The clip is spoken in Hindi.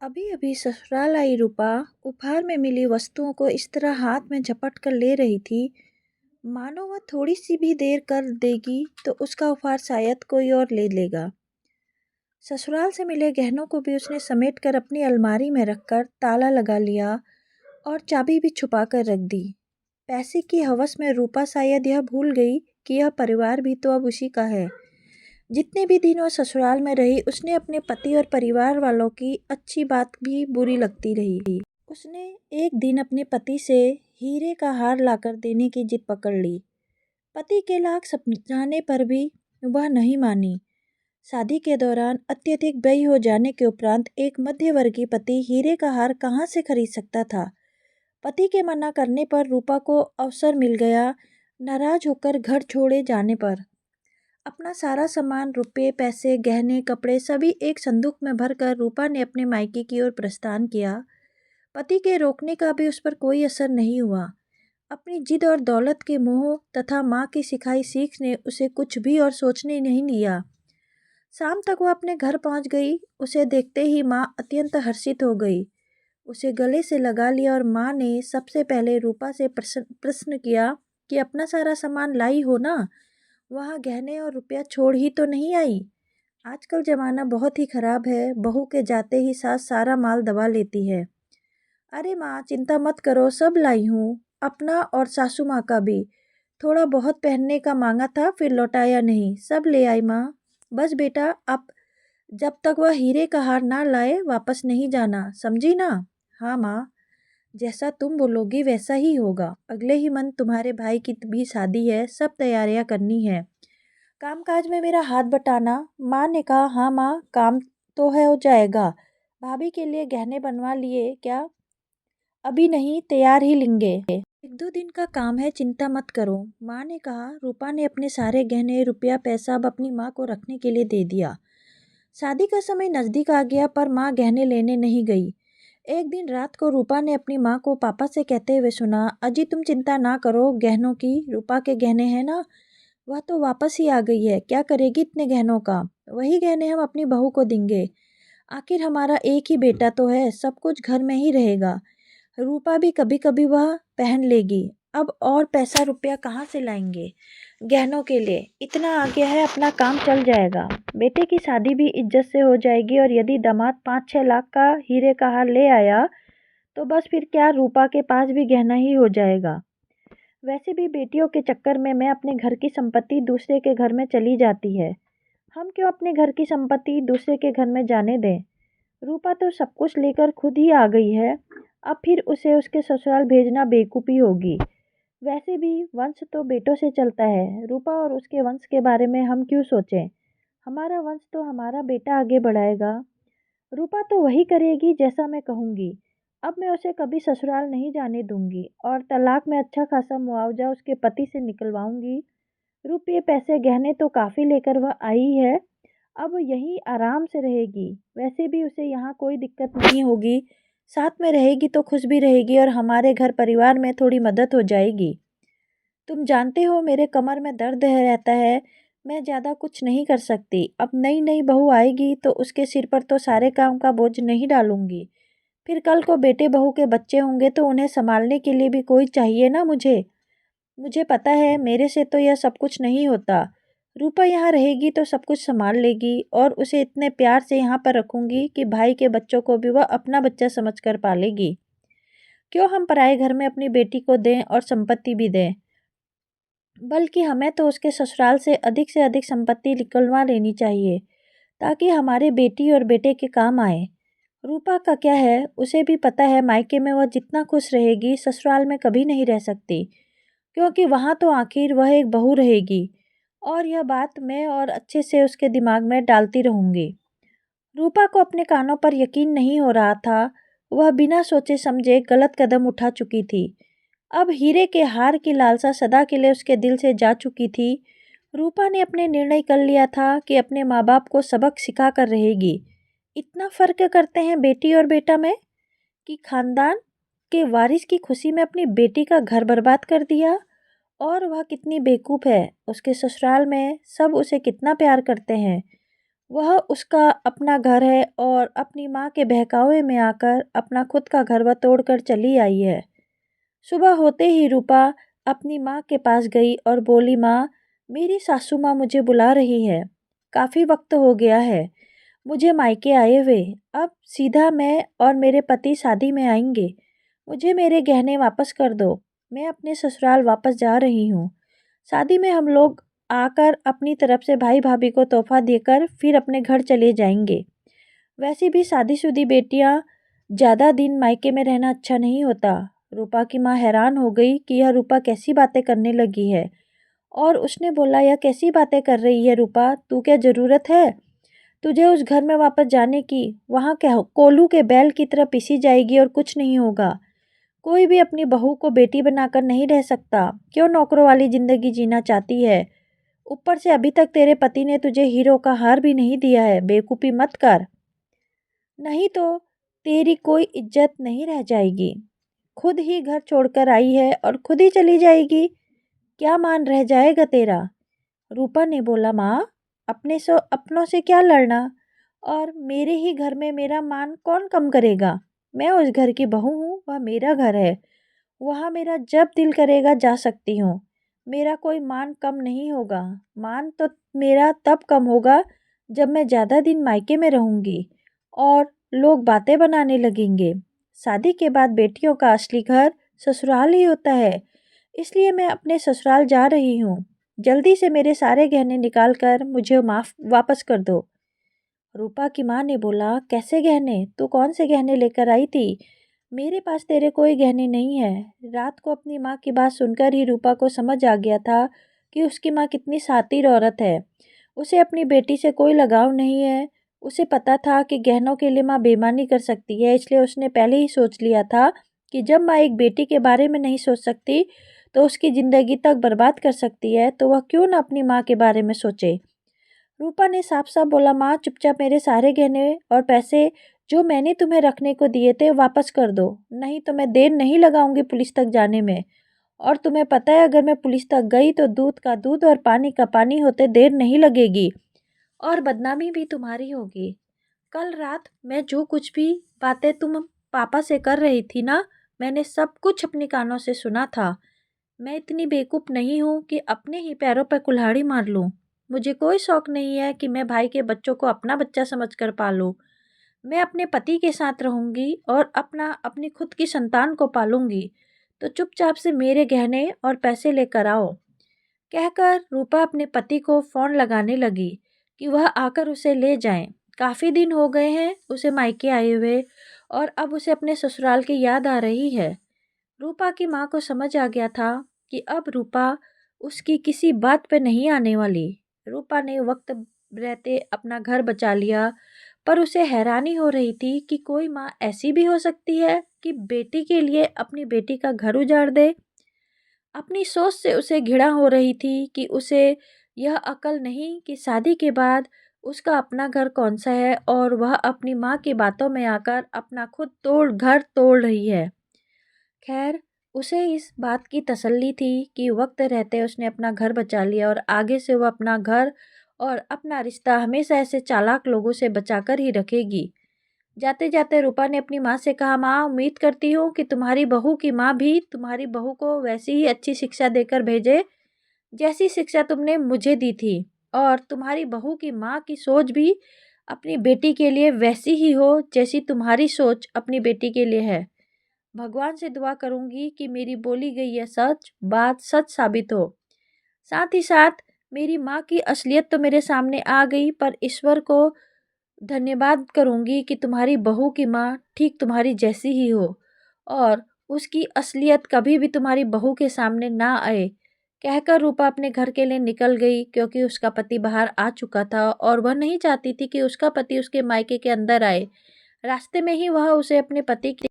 अभी अभी ससुराल आई रूपा उपहार में मिली वस्तुओं को इस तरह हाथ में झपट कर ले रही थी, मानो वह थोड़ी सी भी देर कर देगी तो उसका उपहार शायद कोई और ले लेगा। ससुराल से मिले गहनों को भी उसने समेट कर अपनी अलमारी में रखकर ताला लगा लिया और चाबी भी छुपा कर रख दी। पैसे की हवस में रूपा शायद यह भूल गई कि यह परिवार भी तो अब उसी का है। जितने भी दिन वह ससुराल में रही उसने अपने पति और परिवार वालों की अच्छी बात भी बुरी लगती रही। उसने एक दिन अपने पति से हीरे का हार लाकर देने की जिद पकड़ ली। पति के लाख समझाने पर भी वह नहीं मानी। शादी के दौरान अत्यधिक व्यय हो जाने के उपरांत एक मध्यवर्गीय पति हीरे का हार कहाँ से खरीद सकता था। पति के मना करने पर रूपा को अवसर मिल गया। नाराज होकर घर छोड़े जाने पर अपना सारा सामान, रुपए, पैसे, गहने, कपड़े सभी एक संदूक में भरकर रूपा ने अपने मायके की ओर प्रस्थान किया। पति के रोकने का भी उस पर कोई असर नहीं हुआ। अपनी जिद और दौलत के मोह तथा माँ की सिखाई सीख ने उसे कुछ भी और सोचने नहीं दिया। शाम तक वह अपने घर पहुंच गई। उसे देखते ही माँ अत्यंत हर्षित हो गई। उसे गले से लगा लिया और माँ ने सबसे पहले रूपा से प्रश्न किया कि अपना सारा सामान लाई हो ना, वहाँ गहने और रुपया छोड़ ही तो नहीं आई। आजकल ज़माना बहुत ही ख़राब है, बहू के जाते ही सास सारा माल दबा लेती है। अरे माँ चिंता मत करो, सब लाई हूँ, अपना और सासू माँ का भी। थोड़ा बहुत पहनने का मांगा था फिर लौटाया नहीं, सब ले आई माँ। बस बेटा अब जब तक वह हीरे का हार ना लाए वापस नहीं जाना, समझी ना। हाँ माँ, जैसा तुम बोलोगी वैसा ही होगा। अगले ही मन तुम्हारे भाई की भी शादी है, सब तैयारियां करनी है। कामकाज में मेरा हाथ बटाना। माँ ने कहा हाँ माँ, काम तो है हो जाएगा। भाभी के लिए गहने बनवा लिए क्या? अभी नहीं, तैयार ही लेंगे, एक दो दिन का काम है, चिंता मत करो, माँ ने कहा। रूपा ने अपने सारे गहने, रुपया, पैसा अब अपनी माँ को रखने के लिए दे दिया। शादी का समय नज़दीक आ गया पर माँ गहने लेने नहीं गई। एक दिन रात को रूपा ने अपनी माँ को पापा से कहते हुए सुना, अजी तुम चिंता ना करो गहनों की, रूपा के गहने हैं ना, वह तो वापस ही आ गई है, क्या करेगी इतने गहनों का? वही गहने हम अपनी बहू को देंगे। आखिर हमारा एक ही बेटा तो है, सब कुछ घर में ही रहेगा। रूपा भी कभी कभी वह पहन लेगी। अब और पैसा रुपया कहाँ से लाएंगे गहनों के लिए? इतना आ गया है, अपना काम चल जाएगा। बेटे की शादी भी इज्जत से हो जाएगी और यदि दामाद 5-6 लाख का हीरे का हार ले आया तो बस फिर क्या, रूपा के पास भी गहना ही हो जाएगा। वैसे भी बेटियों के चक्कर में मैं अपने घर की संपत्ति दूसरे के घर में चली जाती है। हम क्यों अपने घर की संपत्ति दूसरे के घर में जाने दें? रूपा तो सब कुछ लेकर खुद ही आ गई है, अब फिर उसे उसके ससुराल भेजना बेवकूफ़ी होगी। वैसे भी वंश तो बेटों से चलता है। रूपा और उसके वंश के बारे में हम क्यों सोचें? हमारा वंश तो हमारा बेटा आगे बढ़ाएगा। रूपा तो वही करेगी जैसा मैं कहूँगी। अब मैं उसे कभी ससुराल नहीं जाने दूंगी और तलाक में अच्छा खासा मुआवजा उसके पति से निकलवाऊंगी। रुपये, पैसे, गहने तो काफ़ी लेकर वह आई है, अब यहीं आराम से रहेगी। वैसे भी उसे यहाँ कोई दिक्कत नहीं होगी, साथ में रहेगी तो खुश भी रहेगी और हमारे घर परिवार में थोड़ी मदद हो जाएगी। तुम जानते हो मेरे कमर में दर्द है रहता है, मैं ज़्यादा कुछ नहीं कर सकती। अब नई नई बहू आएगी तो उसके सिर पर तो सारे काम का बोझ नहीं डालूंगी। फिर कल को बेटे बहू के बच्चे होंगे तो उन्हें संभालने के लिए भी कोई चाहिए ना मुझे। मुझे पता है मेरे से तो यह सब कुछ नहीं होता। रूपा यहाँ रहेगी तो सब कुछ संभाल लेगी और उसे इतने प्यार से यहाँ पर रखूंगी कि भाई के बच्चों को भी वह अपना बच्चा समझकर पालेगी। क्यों हम पराए घर में अपनी बेटी को दें और संपत्ति भी दें? बल्कि हमें तो उसके ससुराल से अधिक संपत्ति निकलवा लेनी चाहिए ताकि हमारे बेटी और बेटे के काम आए। रूपा का क्या है, उसे भी पता है मायके में वह जितना खुश रहेगी ससुराल में कभी नहीं रह सकती, क्योंकि वहाँ तो आखिर वह एक बहू रहेगी। और यह बात मैं और अच्छे से उसके दिमाग में डालती रहूँगी। रूपा को अपने कानों पर यकीन नहीं हो रहा था। वह बिना सोचे समझे गलत कदम उठा चुकी थी। अब हीरे के हार की लालसा सदा के लिए उसके दिल से जा चुकी थी। रूपा ने अपने निर्णय कर लिया था कि अपने माँ बाप को सबक सिखा कर रहेगी। इतना फर्क करते हैं बेटी और बेटा में कि खानदान के वारिस की खुशी में अपनी बेटी का घर बर्बाद कर दिया। और वह कितनी बेवकूफ़ है, उसके ससुराल में सब उसे कितना प्यार करते हैं। वह उसका अपना घर है और अपनी माँ के बहकावे में आकर अपना खुद का घर वह तोड़कर चली आई है। सुबह होते ही रूपा अपनी माँ के पास गई और बोली, माँ, मेरी सासू माँ मुझे बुला रही है। काफ़ी वक्त हो गया है मुझे मायके आए हुए। अब सीधा मैं और मेरे पति शादी में आएंगे। मुझे मेरे गहने वापस कर दो। मैं अपने ससुराल वापस जा रही हूँ। शादी में हम लोग आकर अपनी तरफ से भाई भाभी को तोहफा देकर फिर अपने घर चले जाएंगे। वैसे भी शादीशुदी बेटियां ज़्यादा दिन मायके में रहना अच्छा नहीं होता। रूपा की माँ हैरान हो गई कि यह रूपा कैसी बातें करने लगी है और उसने बोला, यह कैसी बातें कर रही है रूपा, तू क्या ज़रूरत है तुझे उस घर में वापस जाने की? वहाँ क्या कोलू के बैल की तरह पिसी जाएगी और कुछ नहीं होगा। कोई भी अपनी बहू को बेटी बनाकर नहीं रह सकता। क्यों नौकरों वाली ज़िंदगी जीना चाहती है? ऊपर से अभी तक तेरे पति ने तुझे हीरो का हार भी नहीं दिया है। बेवकूफ़ी मत कर, नहीं तो तेरी कोई इज्जत नहीं रह जाएगी। खुद ही घर छोड़कर आई है और खुद ही चली जाएगी। क्या मान रह जाएगा तेरा? रूपा ने बोला, माँ, अपनों से क्या लड़ना, और मेरे ही घर में मेरा मान कौन कम करेगा? मैं उस घर की बहू हूँ, वह मेरा घर है। वहाँ मेरा जब दिल करेगा जा सकती हूँ। मेरा कोई मान कम नहीं होगा। मान तो मेरा तब कम होगा जब मैं ज़्यादा दिन मायके में रहूँगी और लोग बातें बनाने लगेंगे। शादी के बाद बेटियों का असली घर ससुराल ही होता है। इसलिए मैं अपने ससुराल जा रही हूँ। जल्दी से मेरे सारे गहने निकाल कर मुझे वापस कर दो। रूपा की माँ ने बोला, कैसे गहने? तू कौन से गहने लेकर आई थी? मेरे पास तेरे कोई गहने नहीं है। रात को अपनी माँ की बात सुनकर ही रूपा को समझ आ गया था कि उसकी माँ कितनी शातिर औरत है। उसे अपनी बेटी से कोई लगाव नहीं है। उसे पता था कि गहनों के लिए माँ बेईमानी कर सकती है, इसलिए उसने पहले ही सोच लिया था कि जब माँ एक बेटी के बारे में नहीं सोच सकती तो उसकी ज़िंदगी तक बर्बाद कर सकती है, तो वह क्यों न अपनी माँ के बारे में सोचे। रूपा ने साफ साफ बोला, माँ, चुपचाप मेरे सारे गहने और पैसे जो मैंने तुम्हें रखने को दिए थे वापस कर दो, नहीं तो मैं देर नहीं लगाऊंगी पुलिस तक जाने में। और तुम्हें पता है, अगर मैं पुलिस तक गई तो दूध का दूध और पानी का पानी होते देर नहीं लगेगी और बदनामी भी तुम्हारी होगी। कल रात मैं जो कुछ भी बातें तुम पापा से कर रही थी ना, मैंने सब कुछ अपने कानों से सुना था। मैं इतनी बेवकूफ़ नहीं हूँ कि अपने ही पैरों पर कुल्हाड़ी मार लूँ। मुझे कोई शौक़ नहीं है कि मैं भाई के बच्चों को अपना बच्चा समझकर पालूँ। मैं अपने पति के साथ रहूँगी और अपनी खुद की संतान को पालूँगी। तो चुपचाप से मेरे गहने और पैसे लेकर आओ। कहकर रूपा अपने पति को फ़ोन लगाने लगी कि वह आकर उसे ले जाएं। काफ़ी दिन हो गए हैं उसे मायके आए हुए और अब उसे अपने ससुराल की याद आ रही है। रूपा की माँ को समझ आ गया था कि अब रूपा उसकी किसी बात पे नहीं आने वाली। रूपा ने वक्त रहते अपना घर बचा लिया, पर उसे हैरानी हो रही थी कि कोई माँ ऐसी भी हो सकती है कि बेटी के लिए अपनी बेटी का घर उजाड़ दे। अपनी सोच से उसे घृणा हो रही थी कि उसे यह अकल नहीं कि शादी के बाद उसका अपना घर कौन सा है और वह अपनी माँ की बातों में आकर अपना खुद घर तोड़ रही है। खैर, उसे इस बात की तसल्ली थी कि वक्त रहते उसने अपना घर बचा लिया और आगे से वह अपना घर और अपना रिश्ता हमेशा ऐसे चालाक लोगों से बचाकर ही रखेगी। जाते जाते रूपा ने अपनी माँ से कहा, माँ, उम्मीद करती हूँ कि तुम्हारी बहू की माँ भी तुम्हारी बहू को वैसी ही अच्छी शिक्षा देकर भेजे जैसी शिक्षा तुमने मुझे दी थी, और तुम्हारी बहू की माँ की सोच भी अपनी बेटी के लिए वैसी ही हो जैसी तुम्हारी सोच अपनी बेटी के लिए है। भगवान से दुआ करूंगी कि मेरी बोली गई यह बात सच साबित हो। साथ ही साथ मेरी माँ की असलियत तो मेरे सामने आ गई, पर ईश्वर को धन्यवाद करूंगी कि तुम्हारी बहू की माँ ठीक तुम्हारी जैसी ही हो और उसकी असलियत कभी भी तुम्हारी बहू के सामने ना आए। कहकर रूपा अपने घर के लिए निकल गई, क्योंकि उसका पति बाहर आ चुका था और वह नहीं चाहती थी कि उसका पति उसके मायके के अंदर आए। रास्ते में ही वह उसे अपने पति